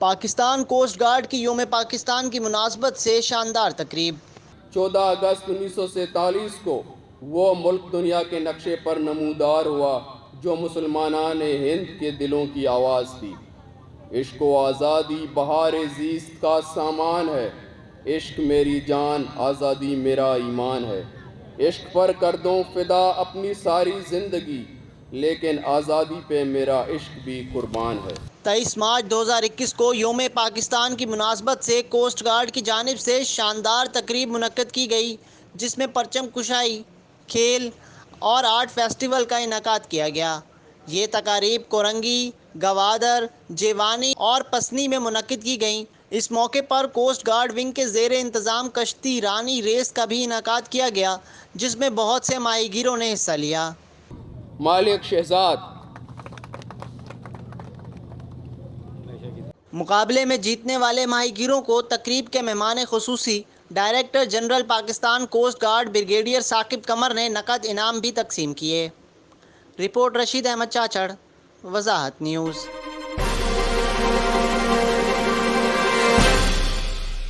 Pakistan coast guard کی یوم پاکستان کی مناسبت سے شاندار تقریب۔ 14 اگست 1947 کو وہ ملک دنیا کے نقشے پر نمودار ہوا جو مسلمانان ہند کے دلوں کی آواز تھی۔ عشق و آزادی بہار زیست کا سامان ہے، عشق میری جان آزادی میرا ایمان ہے۔ عشق پر کر دوں فدا اپنی ساری زندگی، لیکن آزادی پہ میرا عشق بھی قربان ہے۔ 23 مارچ 2021 کو یوم پاکستان کی مناسبت سے کوسٹ گارڈ کی جانب سے شاندار تقریب منعقد کی گئی، جس میں پرچم کشائی، کھیل اور آرٹ فیسٹیول کا انعقاد کیا گیا۔ یہ تقاریب کورنگی، گوادر، جیوانی اور پسنی میں منعقد کی گئیں۔ اس موقع پر کوسٹ گارڈ ونگ کے زیر انتظام کشتی رانی ریس کا بھی انعقاد کیا گیا، جس میں بہت سے ماہی گیروں نے حصہ لیا۔ مالک شہزاد مقابلے میں جیتنے والے ماہی گیروں کو تقریب کے مہمان خصوصی director general Pakistan coast guard brigadier Saqib Qamar نے نقد انعام بھی تقسیم کیے۔ رپورٹ رشید احمد چاچڑ، وضاحت نیوز۔